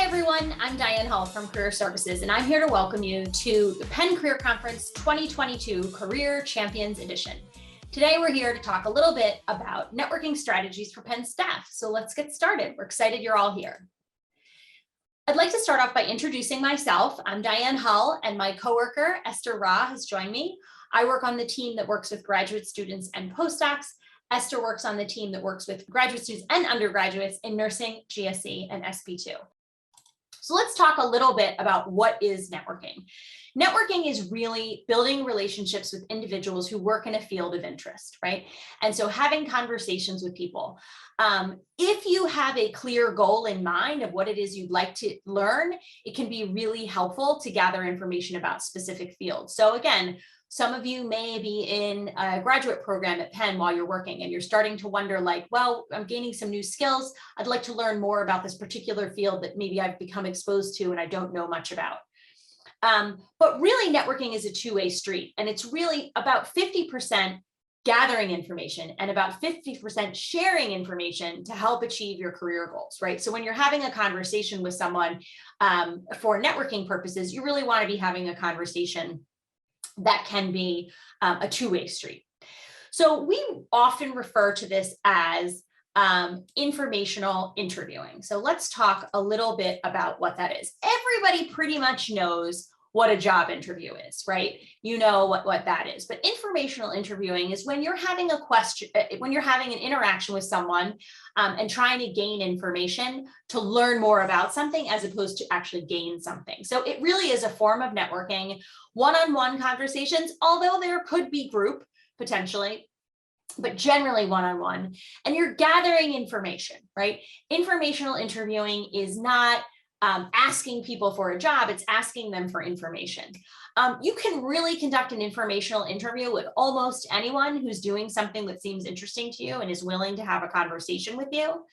everyone, I'm Diane Hall from Career Services, and I'm here to welcome you to the Penn Career Conference 2022 Career Champions Edition. Today, we're here to talk a little bit about networking strategies for Penn staff. So let's get started. We're excited you're all here. I'd like to start off by introducing myself. I'm Diane Hull, and my coworker, Esther Ra, has joined me. I work on the team that works with graduate students and postdocs. Esther works on the team that works with graduate students and undergraduates in nursing, GSE, and SP2. So let's talk a little bit about what is networking. Networking is really building relationships with individuals who work in a field of interest, right? And so having conversations with people. If you have a clear goal in mind of what it is you'd like to learn, it can be really helpful to gather information about specific fields. So again, some of you may be in a graduate program at Penn while you're working and you're starting to wonder like, well, I'm gaining some new skills. I'd like to learn more about this particular field that maybe I've become exposed to and I don't know much about. But really networking is a two-way street, and it's really about 50% gathering information and about 50% sharing information to help achieve your career goals, right? So when you're having a conversation with someone for networking purposes, you really want to be having a conversation that can be a two-way street. So we often refer to this as informational interviewing. So let's talk a little bit about what that is. Everybody pretty much knows what a job interview is, right? You know what that is. But informational interviewing is when you're having a question, when you're having an interaction with someone and trying to gain information to learn more about something as opposed to actually gain something. So it really is a form of networking, one-on-one conversations, although there could be group potentially, but generally one-on-one, and you're gathering information, right? Informational interviewing is not asking people for a job, it's asking them for information. You can really conduct an informational interview with almost anyone who's doing something that seems interesting to you and is willing to have a conversation with you.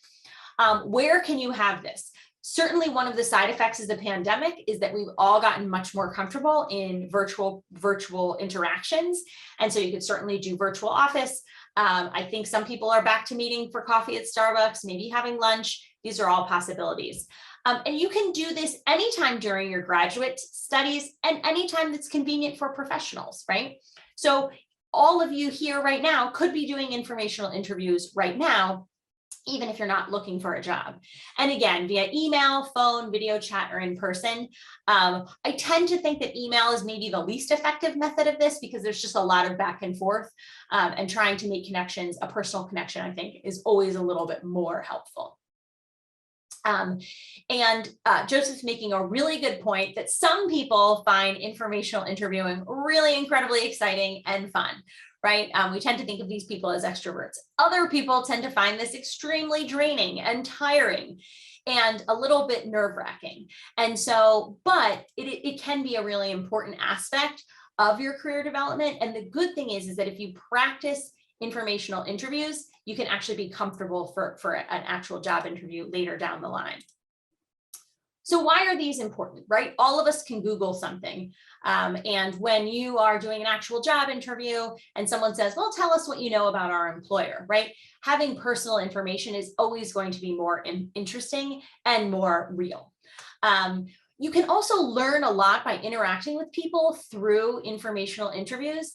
Where can you have this? Certainly one of the side effects of the pandemic is that we've all gotten much more comfortable in virtual interactions. And so you could certainly do virtual office. I think some people are back to meeting for coffee at Starbucks, maybe having lunch. These are all possibilities. And you can do this anytime during your graduate studies and anytime that's convenient for professionals, right? So all of you here right now could be doing informational interviews right now, even if you're not looking for a job. And again, via email, phone, video chat, or in person. I tend to think that email is maybe the least effective method of this because there's just a lot of back and forth and trying to make connections, a personal connection, I think, is always a little bit more helpful. Joseph's making a really good point that some people find informational interviewing really incredibly exciting and fun, right? We tend to think of these people as extroverts. Other people tend to find this extremely draining and tiring and a little bit nerve-wracking. And so, but it can be a really important aspect of your career development. And the good thing is that if you practice informational interviews, you can actually be comfortable for an actual job interview later down the line. So why are these important, right? All of us can Google something. And when you are doing an actual job interview and someone says, well, tell us what you know about our employer, right? Having personal information is always going to be more interesting and more real. You can also learn a lot by interacting with people through informational interviews.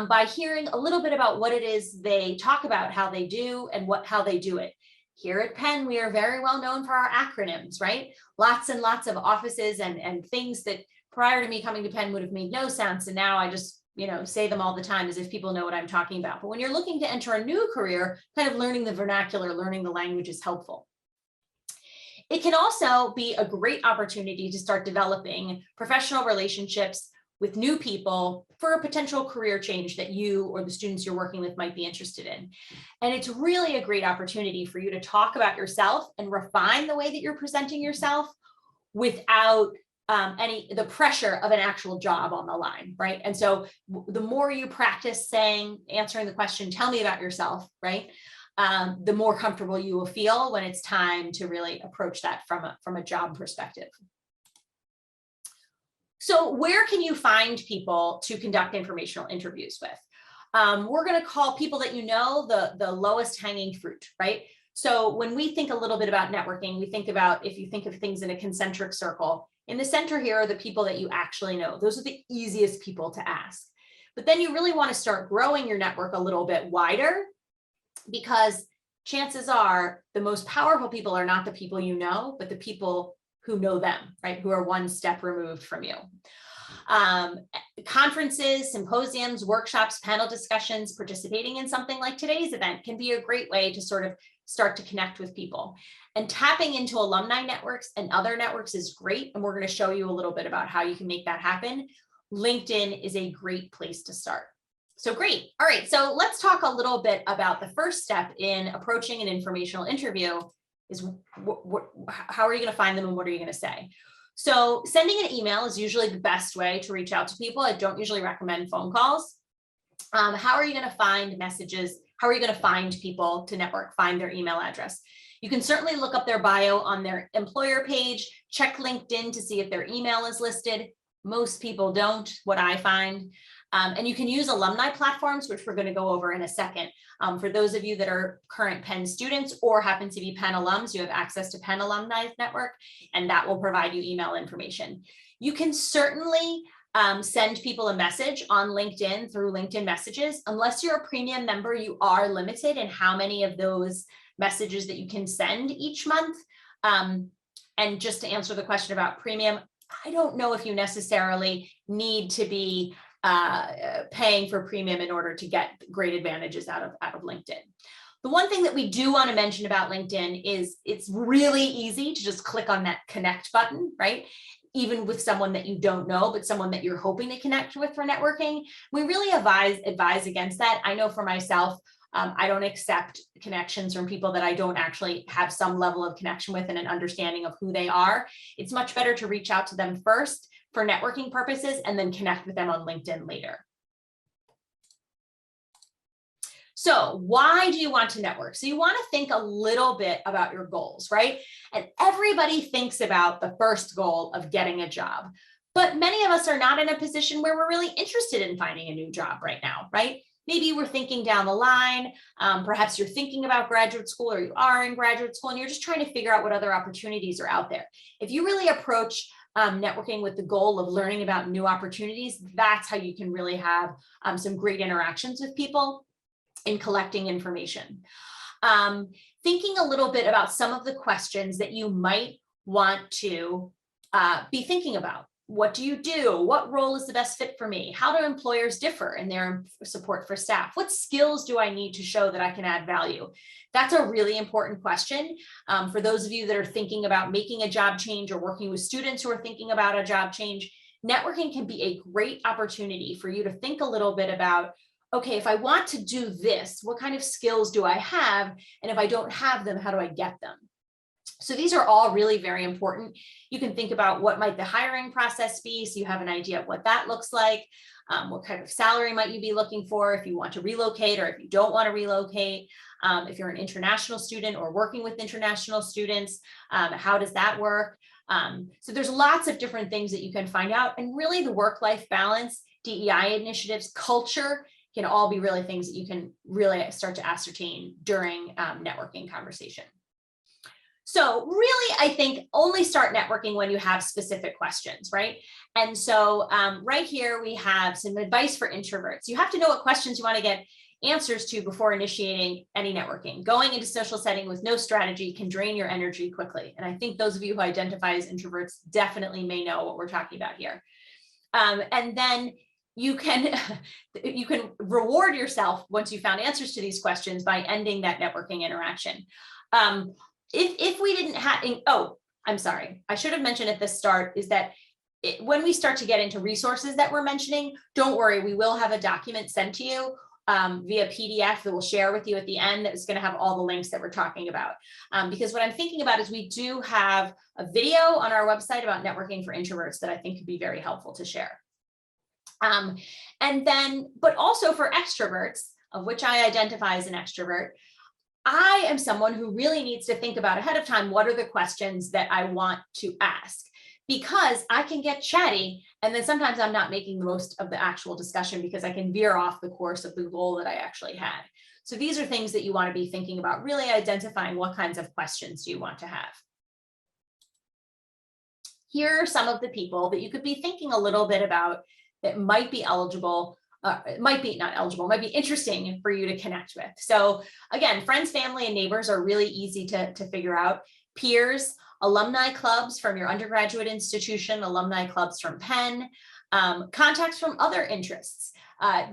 By hearing a little bit about what it is they talk about, how they do, and how they do it. Here at Penn, we are very well known for our acronyms, right? Lots and lots of offices and things that prior to me coming to Penn would have made no sense. And now I just, say them all the time as if people know what I'm talking about. But when you're looking to enter a new career, kind of learning the vernacular, learning the language is helpful. It can also be a great opportunity to start developing professional relationships with new people for a potential career change that you or the students you're working with might be interested in. And it's really a great opportunity for you to talk about yourself and refine the way that you're presenting yourself without the pressure of an actual job on the line, right? And so the more you practice answering the question, tell me about yourself, right? The more comfortable you will feel when it's time to really approach that from a job perspective. So where can you find people to conduct informational interviews with? We're going to call people that you know the lowest hanging fruit, right? So when we think a little bit about networking, we think about, if you think of things in a concentric circle, in the center here are the people that you actually know. Those are the easiest people to ask. But then you really want to start growing your network a little bit wider, because chances are the most powerful people are not the people you know, but the people who know them, right? Who are one step removed from you. Conferences, symposiums, workshops, panel discussions, participating in something like today's event can be a great way to sort of start to connect with people. And tapping into alumni networks and other networks is great. And we're going to show you a little bit about how you can make that happen. LinkedIn is a great place to start. So great. All right. So let's talk a little bit about the first step in approaching an informational interview is how are you going to find them and what are you going to say? So sending an email is usually the best way to reach out to people. I don't usually recommend phone calls. How are you going to find messages? How are you going to find people to network, find their email address? You can certainly look up their bio on their employer page, check LinkedIn to see if their email is listed. Most people don't, what I find. And you can use alumni platforms, which we're going to go over in a second. For those of you that are current Penn students or happen to be Penn alums, you have access to Penn Alumni Network, and that will provide you email information. You can certainly send people a message on LinkedIn through LinkedIn messages. Unless you're a premium member, you are limited in how many of those messages that you can send each month. And just to answer the question about premium, I don't know if you necessarily need to be paying for premium in order to get great advantages out of LinkedIn. The one thing that we do want to mention about LinkedIn is it's really easy to just click on that connect button, right? Even with someone that you don't know, but someone that you're hoping to connect with for networking. We really advise against that. I know for myself, I don't accept connections from people that I don't actually have some level of connection with and an understanding of who they are. It's much better to reach out to them first for networking purposes and then connect with them on LinkedIn later. So why do you want to network? So you want to think a little bit about your goals, right? And everybody thinks about the first goal of getting a job, but many of us are not in a position where we're really interested in finding a new job right now, right? Maybe we're thinking down the line, perhaps you're thinking about graduate school or you are in graduate school and you're just trying to figure out what other opportunities are out there. If you really approach networking with the goal of learning about new opportunities, that's how you can really have some great interactions with people in collecting information. Thinking a little bit about some of the questions that you might want to be thinking about. What do you do? What role is the best fit for me? How do employers differ in their support for staff? What skills do I need to show that I can add value? That's a really important question. For those of you that are thinking about making a job change or working with students who are thinking about a job change, networking can be a great opportunity for you to think a little bit about, okay, if I want to do this, what kind of skills do I have? And if I don't have them, how do I get them? So these are all really very important. You can think about what might the hiring process be, so you have an idea of what that looks like. What kind of salary might you be looking for if you want to relocate or if you don't want to relocate? If you're an international student or working with international students, how does that work? So there's lots of different things that you can find out, and really the work-life balance, DEI initiatives, culture can all be really things that you can really start to ascertain during networking conversation. So really, I think only start networking when you have specific questions, right? And so right here, we have some advice for introverts. You have to know what questions you want to get answers to before initiating any networking. Going into social setting with no strategy can drain your energy quickly. And I think those of you who identify as introverts definitely may know what we're talking about here. And then you can reward yourself once you found answers to these questions by ending that networking interaction. If we didn't have, oh, I'm sorry, I should have mentioned at the start is that when we start to get into resources that we're mentioning, don't worry, we will have a document sent to you via PDF that we'll share with you at the end that is going to have all the links that we're talking about. Because what I'm thinking about is we do have a video on our website about networking for introverts that I think could be very helpful to share. And then, but also for extroverts, of which I identify as an extrovert, I am someone who really needs to think about ahead of time, what are the questions that I want to ask? because I can get chatty. And then sometimes I'm not making the most of the actual discussion because I can veer off the course of the goal that I actually had. So these are things that you want to be thinking about, really identifying what kinds of questions do you want to have. Here are some of the people that you could be thinking a little bit about that might be eligible, might be not eligible, might be interesting for you to connect with. So again, friends, family, and neighbors are really easy to figure out. Peers, alumni clubs from your undergraduate institution, alumni clubs from Penn, contacts from other interests.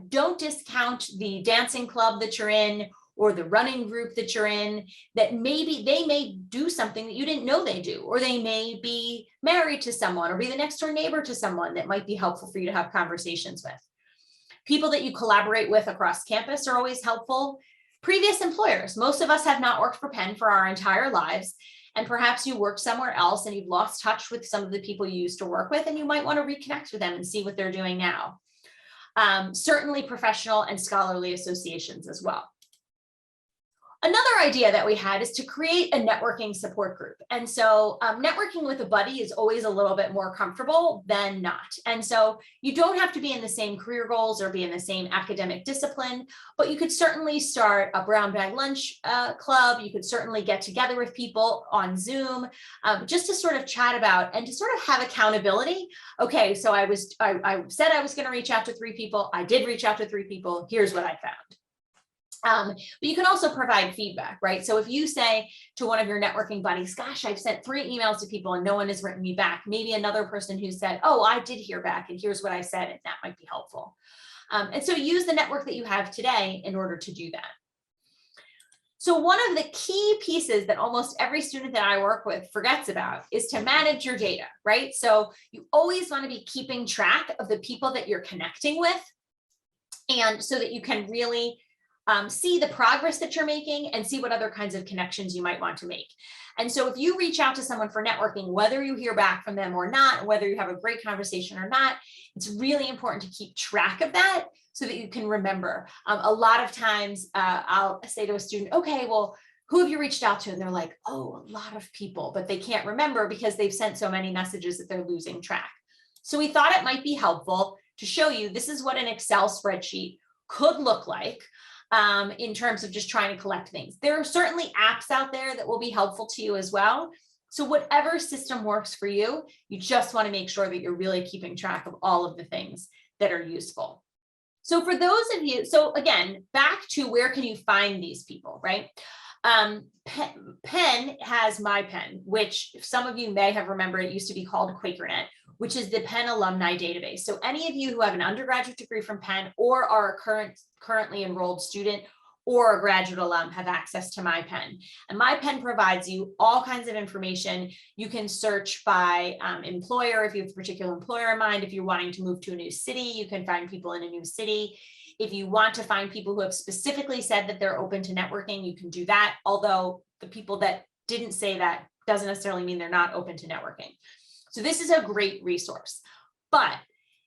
Don't discount the dancing club that you're in or the running group that you're in, that maybe they may do something that you didn't know they do, or they may be married to someone or be the next door neighbor to someone that might be helpful for you to have conversations with. People that you collaborate with across campus are always helpful. Previous employers, most of us have not worked for Penn for our entire lives, and perhaps you worked somewhere else and you've lost touch with some of the people you used to work with, and you might want to reconnect with them and see what they're doing now. Certainly professional and scholarly associations as well. Another idea that we had is to create a networking support group. And so networking with a buddy is always a little bit more comfortable than not. And so you don't have to be in the same career goals or be in the same academic discipline, but you could certainly start a brown bag lunch club. You could certainly get together with people on Zoom just to sort of chat about and to sort of have accountability. Okay, so I said I was going to reach out to 3 people. I did reach out to 3 people. Here's what I found. But you can also provide feedback, right? So if you say to one of your networking buddies, gosh, I've sent 3 emails to people and no one has written me back, maybe another person who said, oh, I did hear back and here's what I said, and that might be helpful. And so use the network that you have today in order to do that. So one of the key pieces that almost every student that I work with forgets about is to manage your data, right? So you always want to be keeping track of the people that you're connecting with, and so that you can really see the progress that you're making and see what other kinds of connections you might want to make. And so if you reach out to someone for networking, whether you hear back from them or not, whether you have a great conversation or not, it's really important to keep track of that so that you can remember. A lot of times I'll say to a student, okay, well, who have you reached out to? And they're like, oh, a lot of people, but they can't remember because they've sent so many messages that they're losing track. So we thought it might be helpful to show you this is what an Excel spreadsheet could look like. In terms of just trying to collect things. There are certainly apps out there that will be helpful to you as well. So whatever system works for you, you just want to make sure that you're really keeping track of all of the things that are useful. So for those of you, so again, back to where can you find these people, right? Penn has My Penn, which some of you may have remembered, it used to be called QuakerNet, which is the Penn alumni database. So any of you who have an undergraduate degree from Penn or are a currently enrolled student or a graduate alum have access to My Penn. And My Penn provides you all kinds of information. You can search by employer if you have a particular employer in mind. If you're wanting to move to a new city, you can find people in a new city. If you want to find people who have specifically said that they're open to networking, you can do that. Although the people that didn't say that doesn't necessarily mean they're not open to networking. So this is a great resource, but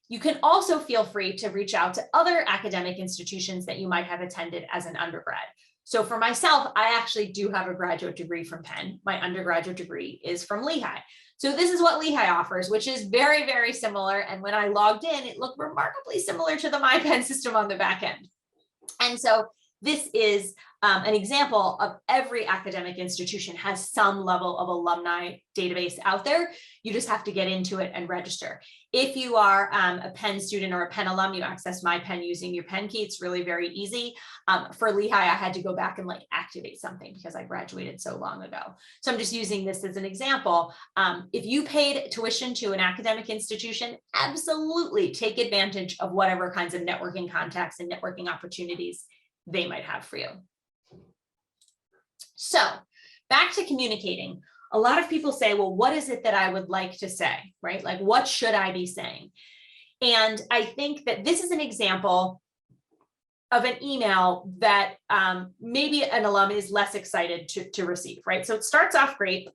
you can also feel free to reach out to other academic institutions that you might have attended as an undergrad. So for myself, I actually do have a graduate degree from Penn. My undergraduate degree is from Lehigh. So this is what Lehigh offers, which is very, very similar. And when I logged in, it looked remarkably similar to the My Penn system on the back end. And so this is an example of every academic institution has some level of alumni database out there. You just have to get into it and register. If you are a Penn student or a Penn alum, you access My Penn using your Penn key. It's really very easy. For Lehigh, I had to go back and like activate something because I graduated so long ago. So I'm just using this as an example. If you paid tuition to an academic institution, absolutely take advantage of whatever kinds of networking contacts and networking opportunities they might have for you. So back to communicating. A lot of people say, well, what is it that I would like to say, right? Like, what should I be saying? And I think that this is an example of an email that maybe an alum is less excited to receive, right? So it starts off great.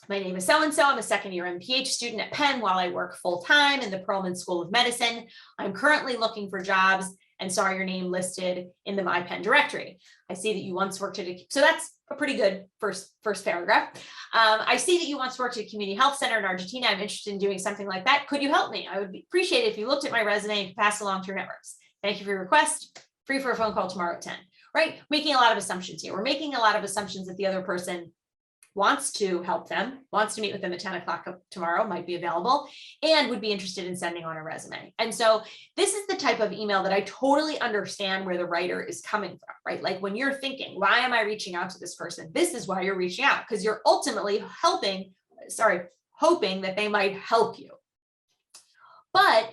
My name is so-and-so. I'm a second-year MPH student at Penn while I work full-time in the Perelman School of Medicine. I'm currently looking for jobs. and saw your name listed in the My Penn directory. I see that you once worked at so that's a pretty good first paragraph. I see that you once worked at a community health center in Argentina. I'm interested in doing something like that. Could you help me? I would appreciate it if you looked at my resume and passed along to your networks. Thank you for your request. Free for a phone call tomorrow at 10, right? Making a lot of assumptions here. We're making a lot of assumptions that the other person wants to help them, wants to meet with them at 10 o'clock tomorrow, might be available, and would be interested in sending on a resume. And so this is the type of email that I totally understand where the writer is coming from, right? Like when you're thinking, why am I reaching out to this person? This is why you're reaching out, because you're ultimately hoping that they might help you. But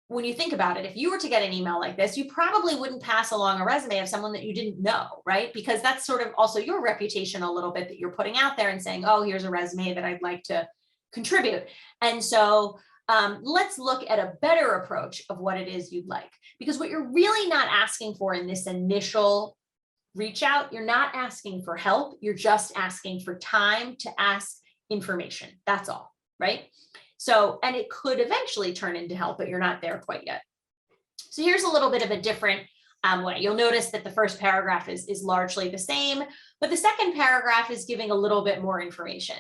when you think about it, if you were to get an email like this, you probably wouldn't pass along a resume of someone that you didn't know, right? Because that's sort of also your reputation a little bit that you're putting out there and saying, oh, here's a resume that I'd like to contribute. And so let's look at a better approach of what it is you'd like. Because what you're really not asking for in this initial reach out, you're not asking for help. You're just asking for time to ask information. That's all, right? So, and it could eventually turn into help, but you're not there quite yet. So here's a little bit of a different way. You'll notice that the first paragraph is largely the same, but the second paragraph is giving a little bit more information.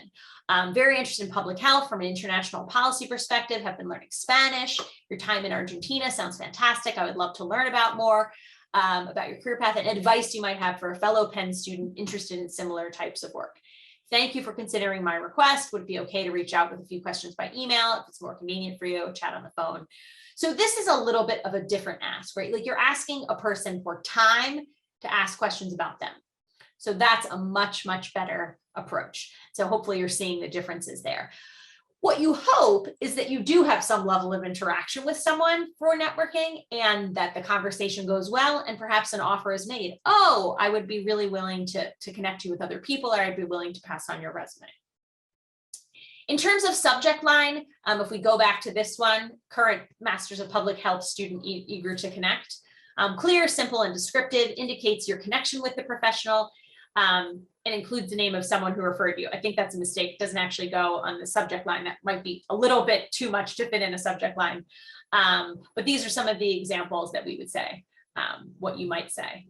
Very interested in public health from an international policy perspective, have been learning Spanish. Your time in Argentina sounds fantastic. I would love to learn about more about your career path and advice you might have for a fellow Penn student interested in similar types of work. Thank you for considering my request. Would it be okay to reach out with a few questions by email if it's more convenient for you, chat on the phone? So this is a little bit of a different ask, right? Like you're asking a person for time to ask questions about them. So that's a much, much better approach. So hopefully you're seeing the differences there. What you hope is that you do have some level of interaction with someone for networking and that the conversation goes well and perhaps an offer is made. Oh, I would be really willing to connect you with other people, or I'd be willing to pass on your resume. In terms of subject line, if we go back to this one, current Masters of Public Health student eager to connect. Clear, simple, and descriptive indicates your connection with the professional. It includes the name of someone who referred you. I think that's a mistake. It doesn't actually go on the subject line. That might be a little bit too much to fit in a subject line. But these are some of the examples that we would say, what you might say.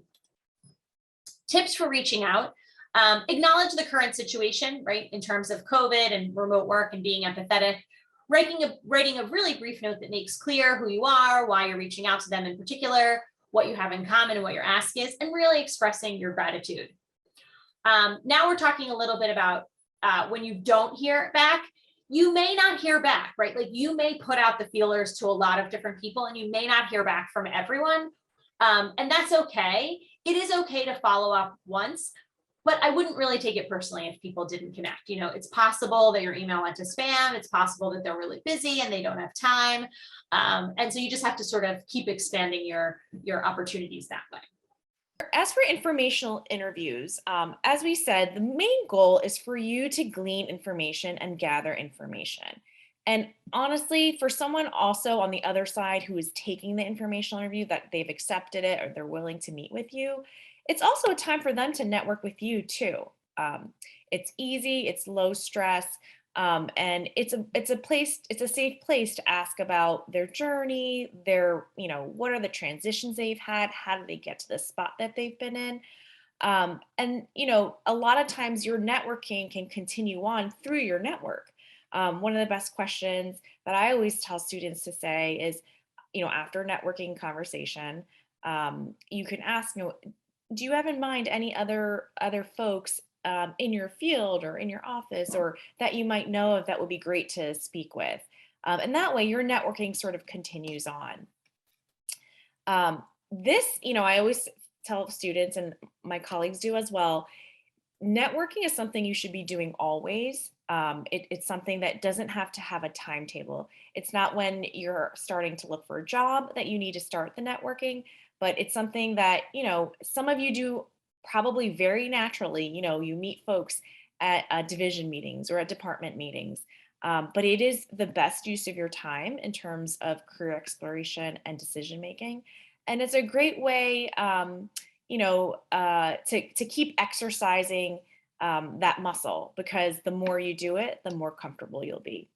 Tips for reaching out. Acknowledge the current situation, right? In terms of COVID and remote work and being empathetic. Writing a really brief note that makes clear who you are, why you're reaching out to them in particular, what you have in common and what your ask is, and really expressing your gratitude. Now we're talking a little bit about when you don't hear back, you may not hear back, right? Like you may put out the feelers to a lot of different people and you may not hear back from everyone. And that's okay. It is okay to follow up once, but I wouldn't really take it personally if people didn't connect. You know, it's possible that your email went to spam. It's possible that they're really busy and they don't have time. And so you just have to sort of keep expanding your opportunities that way. As for informational interviews, as we said, the main goal is for you to glean information and gather information. And honestly, for someone also on the other side who is taking the informational interview, that they've accepted it or they're willing to meet with you, it's also a time for them to network with you too. It's easy, it's low stress, and it's a safe place to ask about their journey, what are the transitions they've had, how did they get to the spot that they've been in. And a lot of times your networking can continue on through your network. One of the best questions that I always tell students to say is, after a networking conversation, you can ask, do you have in mind any other folks in your field or in your office or that you might know of that would be great to speak with? And that way your networking sort of continues on. I always tell students, and my colleagues do as well, networking is something you should be doing always. It's something that doesn't have to have a timetable. It's not when you're starting to look for a job that you need to start the networking, but it's something that, some of you do probably very naturally. You meet folks at division meetings or at department meetings, but it is the best use of your time in terms of career exploration and decision making. And it's a great way, to keep exercising that muscle, because the more you do it, the more comfortable you'll be.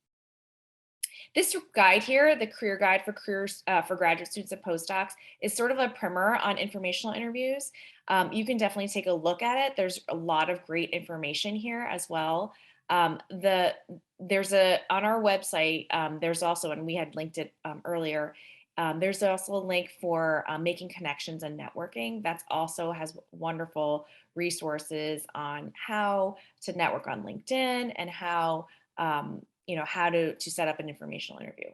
This guide here, the career guide for careers for graduate students and postdocs, is sort of a primer on informational interviews. You can definitely take a look at it. There's a lot of great information here as well. There's a on our website. There's also, and we had linked it earlier. There's also a link for making connections and networking. That's also has wonderful resources on how to network on LinkedIn and how how to set up an informational interview.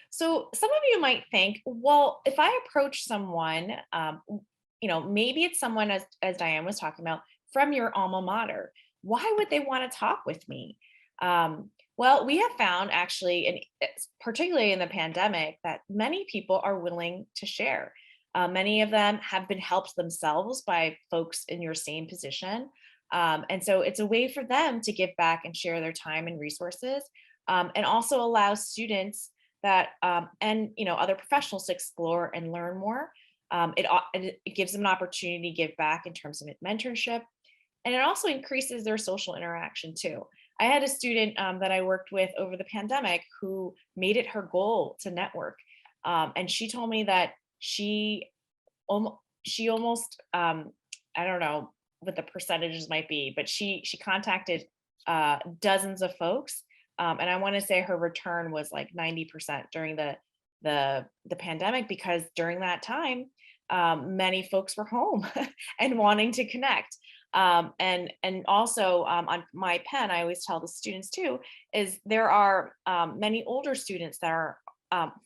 So some of you might think, well, if I approach someone, maybe it's someone as Diane was talking about from your alma mater. Why would they want to talk with me? Well, we have found actually, and particularly in the pandemic, that many people are willing to share. Many of them have been helped themselves by folks in your same position. And so it's a way for them to give back and share their time and resources, and also allow students that and other professionals to explore and learn more. It gives them an opportunity to give back in terms of mentorship, and it also increases their social interaction too. I had a student that I worked with over the pandemic who made it her goal to network, and she told me that she almost I don't know what the percentages might be, but she contacted dozens of folks, and I want to say her return was like 90% during the pandemic, because during that time, many folks were home and wanting to connect. And also on my Penn, I always tell the students too, is there are many older students that are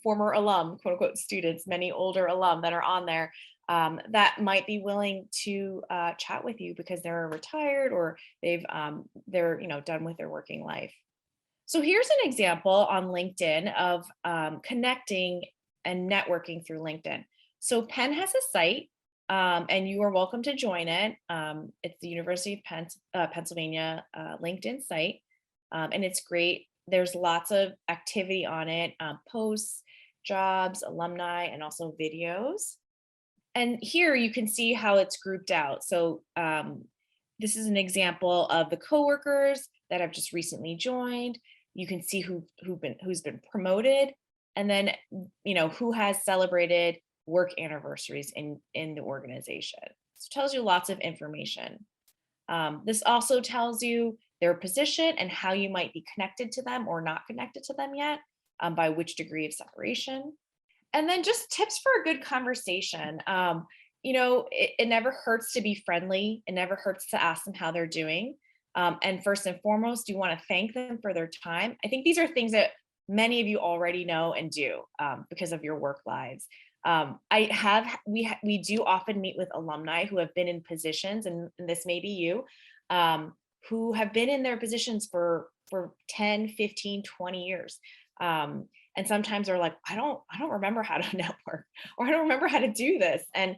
former alum, quote unquote students, many older alum that are on there, that might be willing to chat with you because they're retired or they're done with their working life. So here's an example on LinkedIn of connecting and networking through LinkedIn. So Penn has a site, and you are welcome to join it. It's the University of Pennsylvania LinkedIn site, and it's great. There's lots of activity on it, posts, jobs, alumni, and also videos. And here you can see how it's grouped out. So this is an example of the coworkers that have just recently joined. You can see who's been promoted, and then who has celebrated work anniversaries in the organization. So it tells you lots of information. This also tells you their position and how you might be connected to them or not connected to them yet, by which degree of separation. And then just tips for a good conversation. It never hurts to be friendly. It never hurts to ask them how they're doing. And first and foremost, you want to thank them for their time. I think these are things that many of you already know and do because of your work lives. We do often meet with alumni who have been in positions, and this may be you, who have been in their positions for 10, 15, 20 years. And sometimes they're like, I don't remember how to network, or I don't remember how to do this. And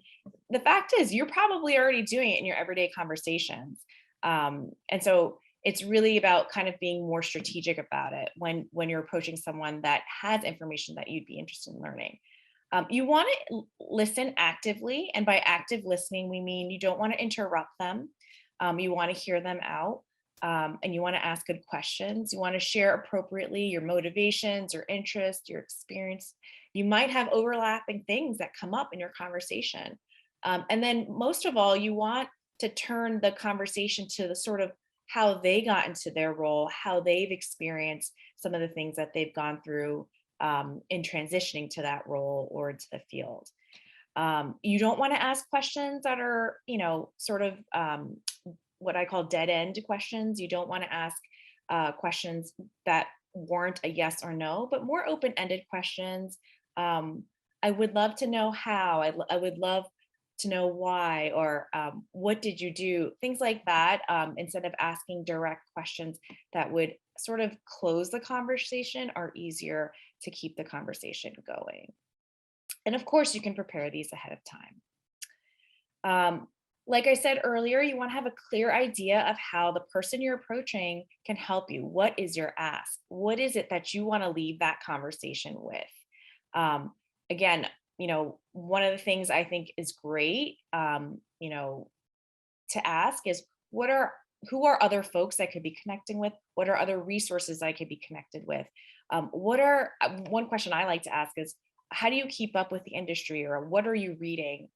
the fact is, you're probably already doing it in your everyday conversations. And so it's really about kind of being more strategic about it when you're approaching someone that has information that you'd be interested in learning. You want to listen actively, and by active listening, we mean you don't want to interrupt them. You want to hear them out. And you want to ask good questions. You want to share appropriately your motivations, your interests, your experience. You might have overlapping things that come up in your conversation. And then most of all, you want to turn the conversation to the sort of how they got into their role, how they've experienced some of the things that they've gone through in transitioning to that role or into the field. You don't want to ask questions that are, sort of what I call dead end questions. You don't want to ask questions that warrant a yes or no, but more open ended questions. I would love to know how. I would love to know why, or what did you do? Things like that, instead of asking direct questions that would sort of close the conversation, are easier to keep the conversation going. And of course, you can prepare these ahead of time. Like I said earlier, you want to have a clear idea of how the person you're approaching can help you. What is your ask? What is it that you want to leave that conversation with? Again, one of the things I think is great, to ask is who are other folks I could be connecting with? What are other resources I could be connected with? One question I like to ask is, how do you keep up with the industry, or what are you reading,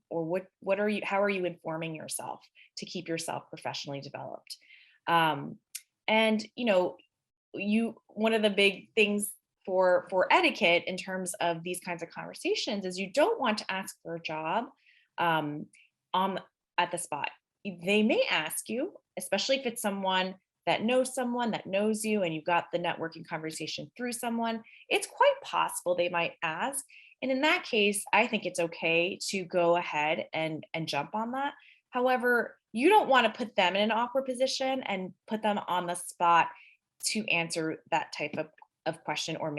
or how are you informing yourself to keep yourself professionally developed? Um, and one of the big things for etiquette in terms of these kinds of conversations is you don't want to ask for a job um, on at the spot. They may ask you, especially if it's someone that knows you and you got the networking conversation through someone. It's quite possible they might ask, and in that case I think it's okay to go ahead and jump on that. However, you don't want to put them in an awkward position and put them on the spot to answer that type of question or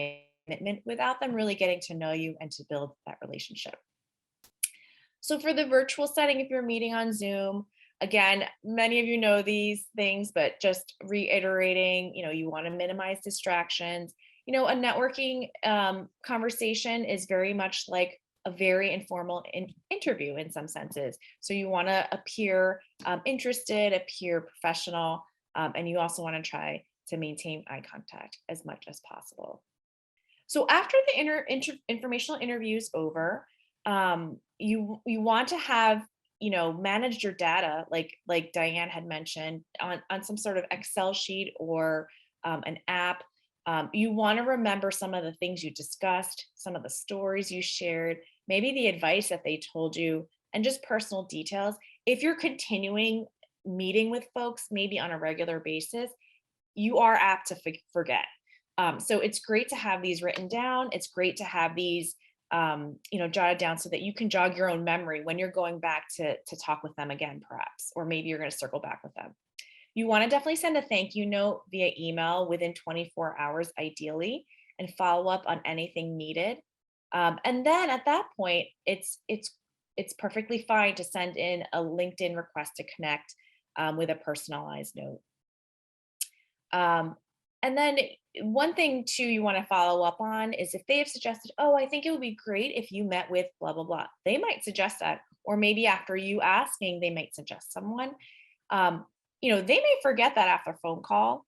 commitment without them really getting to know you and to build that relationship. So for the virtual setting, if you're meeting on Zoom, again, many of you know these things, but just reiterating, you want to minimize distractions. A networking conversation is very much like a very informal interview in some senses. So you want to appear interested, appear professional, and you also want to try to maintain eye contact as much as possible. So after the informational interview is over, you want to have managed your data, like Diane had mentioned, on some sort of Excel sheet or an app. You want to remember some of the things you discussed, some of the stories you shared, maybe the advice that they told you, and just personal details. If you're continuing meeting with folks, maybe on a regular basis, you are apt to forget. So it's great to have these written down. It's great to have these, jotted down so that you can jog your own memory when you're going back to talk with them again, perhaps, or maybe you're going to circle back with them. You want to definitely send a thank you note via email within 24 hours, ideally, and follow up on anything needed. And then at that point, it's perfectly fine to send in a LinkedIn request to connect with a personalized note. And then one thing too you want to follow up on is if they have suggested, oh, I think it would be great if you met with blah, blah, blah. They might suggest that, or maybe after you asking, they might suggest someone. They may forget that after phone call,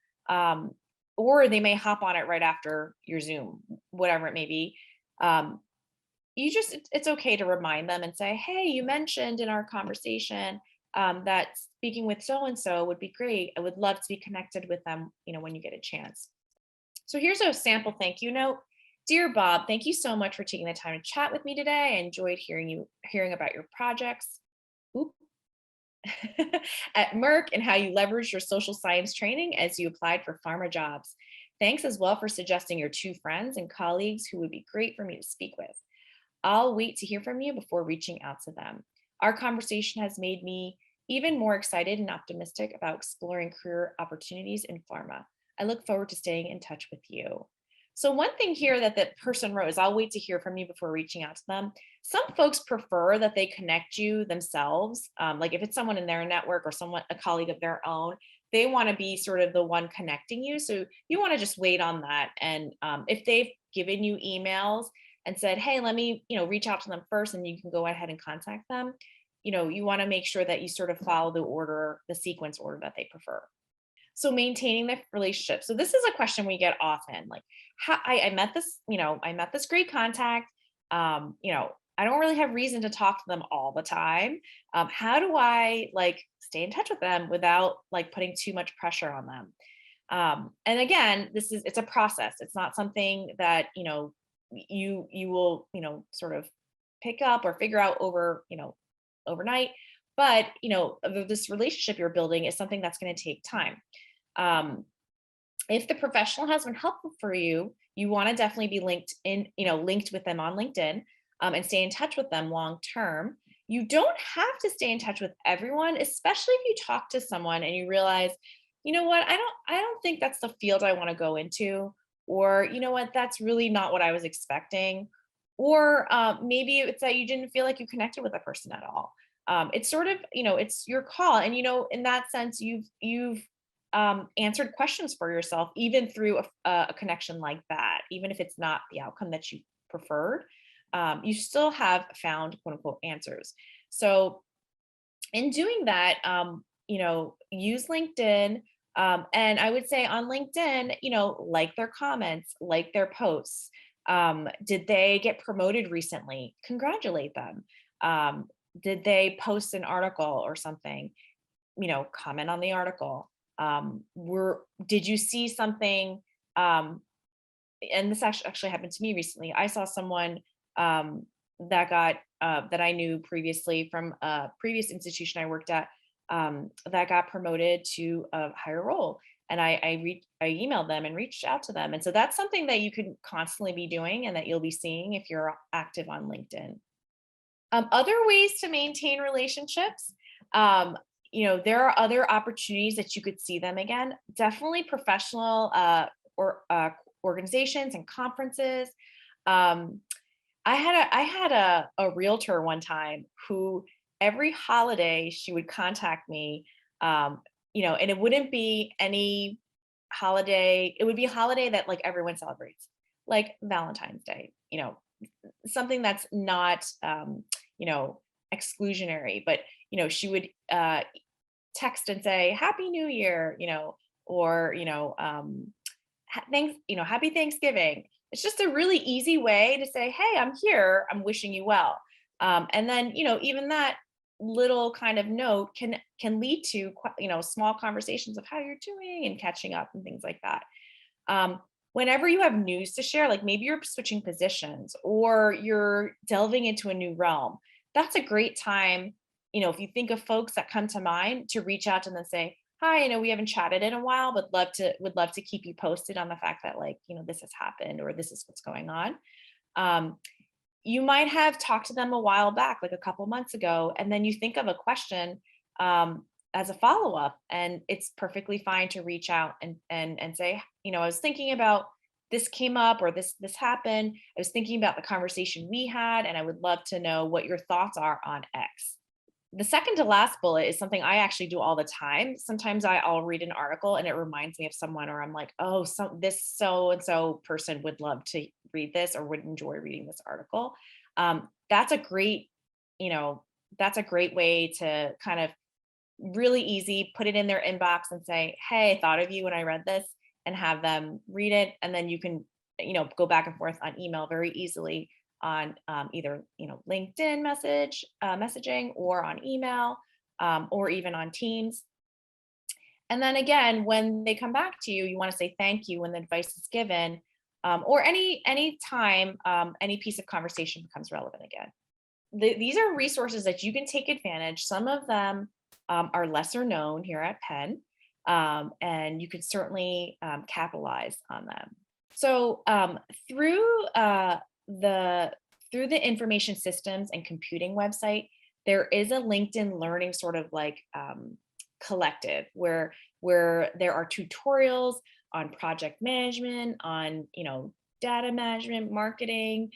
or they may hop on it right after your Zoom, whatever it may be. It's okay to remind them and say, hey, you mentioned in our conversation that speaking with so and so would be great. I would love to be connected with them, when you get a chance. So here's a sample thank you note. Dear Bob, thank you so much for taking the time to chat with me today. I enjoyed hearing about your projects Oop. at Merck and how you leveraged your social science training as you applied for pharma jobs. Thanks as well for suggesting your 2 friends and colleagues who would be great for me to speak with. I'll wait to hear from you before reaching out to them. Our conversation has made me even more excited and optimistic about exploring career opportunities in pharma. I look forward to staying in touch with you. So one thing here that the person wrote is, I'll wait to hear from you before reaching out to them. Some folks prefer that they connect you themselves. Like if it's someone in their network or a colleague of their own, they want to be sort of the one connecting you. So you want to just wait on that. And if they've given you emails and said, hey, let me, reach out to them first and you can go ahead and contact them, you want to make sure that you sort of follow the sequence order that they prefer. So maintaining the relationship. So this is a question we get often, like, how I met this great contact. I don't really have reason to talk to them all the time. How do I stay in touch with them without putting too much pressure on them? And again, it's a process. It's not something that, you will, sort of pick up or figure out overnight. But, this relationship you're building is something that's going to take time. If the professional has been helpful for you, you want to definitely be linked with them on LinkedIn, and stay in touch with them long term. You don't have to stay in touch with everyone, especially if you talk to someone and you realize, you know what, I don't think that's the field I want to go into, or you know what, that's really not what I was expecting, or maybe it's that you didn't feel like you connected with a person at all. It's sort of, it's your call, and in that sense, you've answered questions for yourself, even through a connection like that, even if it's not the outcome that you preferred. You still have found quote unquote answers. So in doing that, use LinkedIn, And I would say on LinkedIn, like their comments, like their posts. Did they get promoted recently? Congratulate them. Um, did they post an article or something? Comment on the article. Did you see something? Um, and this actually happened to me recently. I saw someone um, that I knew previously from a previous institution I worked at, that got promoted to a higher role, and I emailed them and reached out to them, and so that's something that you can constantly be doing, and that you'll be seeing if you're active on LinkedIn. Other ways to maintain relationships, um, there are other opportunities that you could see them again. Definitely professional or organizations and conferences. Um, I had a realtor one time who every holiday she would contact me, um, and it wouldn't be any holiday. It would be a holiday that like everyone celebrates, like Valentine's Day. Something that's not you know exclusionary, but she would text and say Happy New Year, or thanks, Happy Thanksgiving. It's just a really easy way to say, hey, I'm here, I'm wishing you well. And then even that little kind of note can lead to small conversations of how you're doing and catching up and things like that. um, Whenever you have news to share, like maybe you're switching positions or you're delving into a new realm, that's a great time. If you think of folks that come to mind, to reach out to them and say, hi, I know we haven't chatted in a while, but would love to keep you posted on the fact that like, this has happened or this is what's going on. Um, you might have talked to them a while back, like a couple months ago, and then you think of a question as a follow up, and it's perfectly fine to reach out and say, I was thinking about this came up or this happened. I was thinking about the conversation we had, and I would love to know what your thoughts are on X. The second to last bullet is something I actually do all the time. Sometimes I'll read an article and it reminds me of someone, or I'm like, oh, this so and so person would love to read this or would enjoy reading this article. That's a great, you know, that's a great way to kind of really easy put it in their inbox and say, hey, I thought of you when I read this, and have them read it. And then you can, go back and forth on email very easily on either LinkedIn messaging, or on email, or even on Teams. And then again, when they come back to you, you want to say thank you when the advice is given, or any time any piece of conversation becomes relevant again. These are resources that you can take advantage. Some of them are lesser known here at Penn, and you can certainly capitalize on them. So the through the information systems and computing website, there is a LinkedIn learning sort of like collective where there are tutorials on project management, on data management, marketing,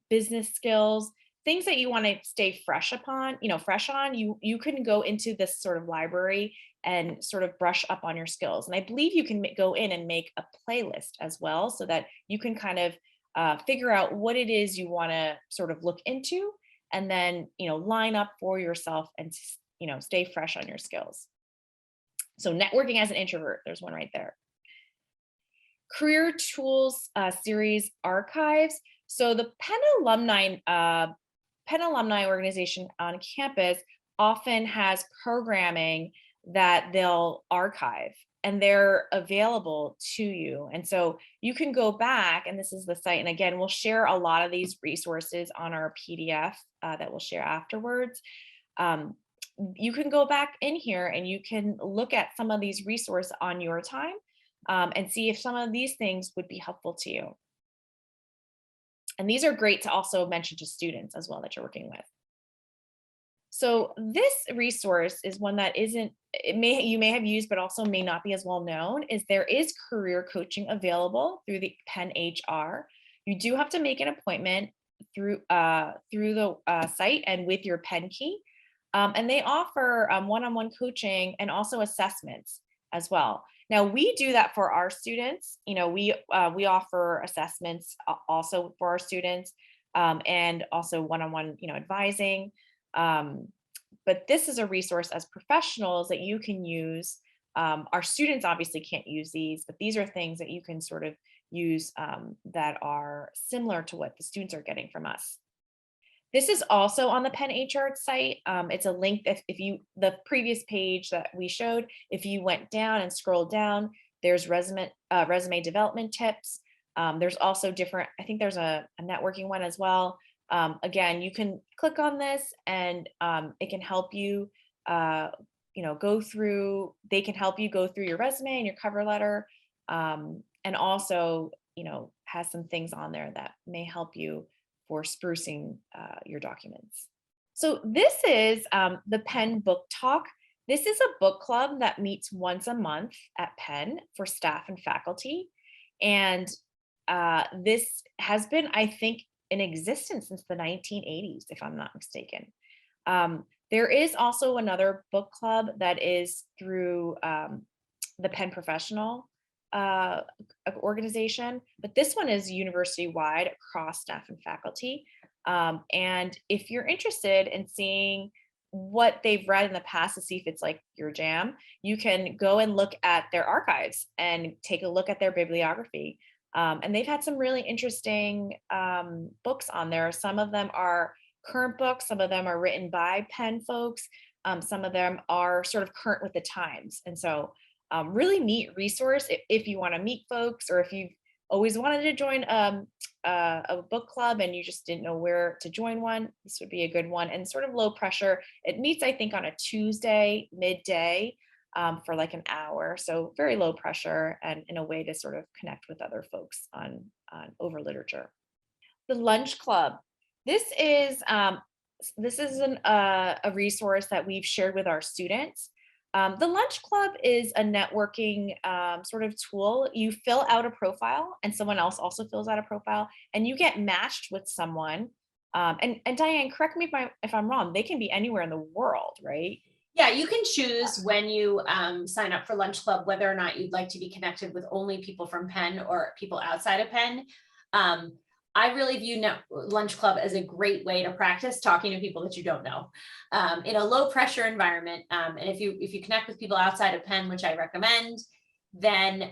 business skills, things that you want to stay fresh on. You can go into this sort of library and sort of brush up on your skills. And I believe you can go in and make a playlist as well, so that you can kind of figure out what it is you want to sort of look into, and then line up for yourself and stay fresh on your skills. So networking as an introvert, there's one right there. Career tools series archives. So the Penn alumni organization on campus often has programming that they'll archive, and they're available to you. And so you can go back, and this is the site. And again, we'll share a lot of these resources on our PDF that we'll share afterwards. You can go back in here and you can look at some of these resources on your time, and see if some of these things would be helpful to you. And these are great to also mention to students as well that you're working with. So this resource is one that you may have used, but also may not be as well known. Is there is career coaching available through the Penn HR. You do have to make an appointment through the site and with your Penn key, and they offer one-on-one coaching and also assessments as well. Now we do that for our students. We offer assessments also for our students, and also one-on-one advising. But this is a resource as professionals that you can use Our students obviously can't use these, but these are things that you can sort of use that are similar to what the students are getting from us. This is also on the Penn HR site. It's a link that if you, the previous page that we showed, if you went down and scrolled down, there's resume development tips. There's also different, I think there's a networking one as well. Again, you can click on this and it can help you, go through, they can help you go through your resume and your cover letter. And also, has some things on there that may help you for sprucing your documents. So this is the Penn Book Talk. This is a book club that meets once a month at Penn for staff and faculty. And this has been, I think, in existence since the 1980s, if I'm not mistaken. There is also another book club that is through the Penn Professional organization, but this one is university-wide across staff and faculty. And if you're interested in seeing what they've read in the past to see if it's like your jam, you can go and look at their archives and take a look at their bibliography. And they've had some really interesting books on there. Some of them are current books, some of them are written by Penn folks, some of them are sort of current with the times. And so really neat resource if you want to meet folks, or if you've always wanted to join a book club and you just didn't know where to join one, this would be a good one. And sort of low pressure. It meets, I think, on a Tuesday midday for like an hour. So very low pressure and in a way to sort of connect with other folks on over literature. The Lunch Club. This is a resource that we've shared with our students. The Lunch Club is a networking sort of tool. You fill out a profile and someone else also fills out a profile and you get matched with someone. And Diane, correct me if I'm wrong, they can be anywhere in the world, right? Yeah, you can choose when you sign up for Lunch Club, whether or not you'd like to be connected with only people from Penn or people outside of Penn. I really view Lunch Club as a great way to practice talking to people that you don't know in a low pressure environment. And if you connect with people outside of Penn, which I recommend, then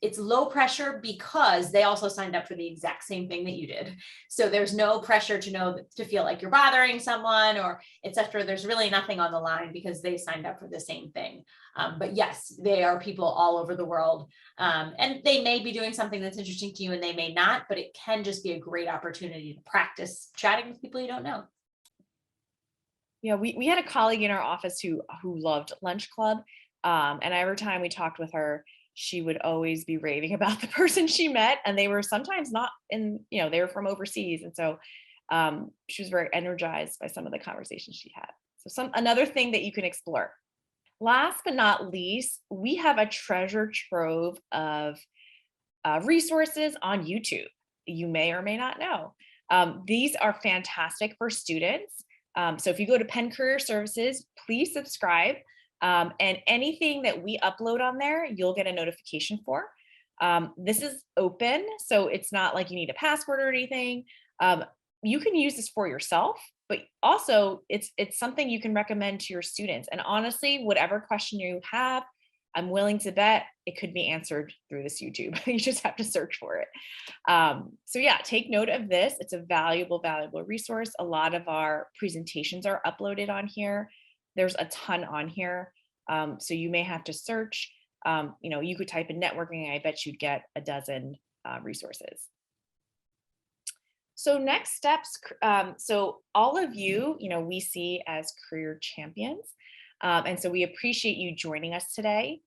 it's low pressure because they also signed up for the exact same thing that you did. So there's no pressure to feel like you're bothering someone or etc. There's really nothing on the line because they signed up for the same thing. But yes, they are people all over the world. And they may be doing something that's interesting to you and they may not, but it can just be a great opportunity to practice chatting with people you don't know. Yeah, we had a colleague in our office who loved Lunch Club. And every time we talked with her, she would always be raving about the person she met. And they were sometimes not they were from overseas. And so she was very energized by some of the conversations she had. So another thing that you can explore. Last but not least, we have a treasure trove of resources on YouTube. You may or may not know. These are fantastic for students. So if you go to Penn Career Services, please subscribe. And anything that we upload on there, you'll get a notification for. This is open, so it's not like you need a password or anything. You can use this for yourself, but also it's something you can recommend to your students. And honestly, whatever question you have, I'm willing to bet it could be answered through this YouTube. You just have to search for it. So yeah, take note of this. It's a valuable resource. A lot of our presentations are uploaded on here. There's a ton on here. So you may have to search, you could type in networking, and I bet you'd get a dozen resources. So next steps, so all of you, we see as career champions. And so we appreciate you joining us today.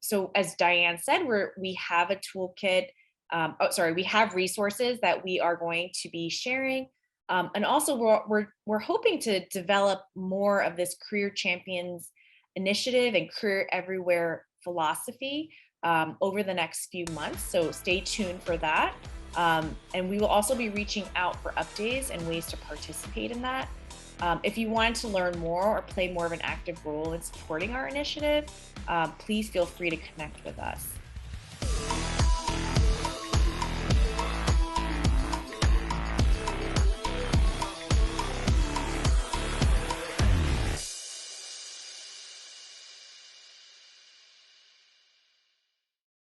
So as Diane said, we have a toolkit, we have resources that we are going to be sharing. And also we're hoping to develop more of this Career Champions initiative and Career Everywhere philosophy over the next few months. So stay tuned for that. And we will also be reaching out for updates and ways to participate in that. If you want to learn more or play more of an active role in supporting our initiative, please feel free to connect with us.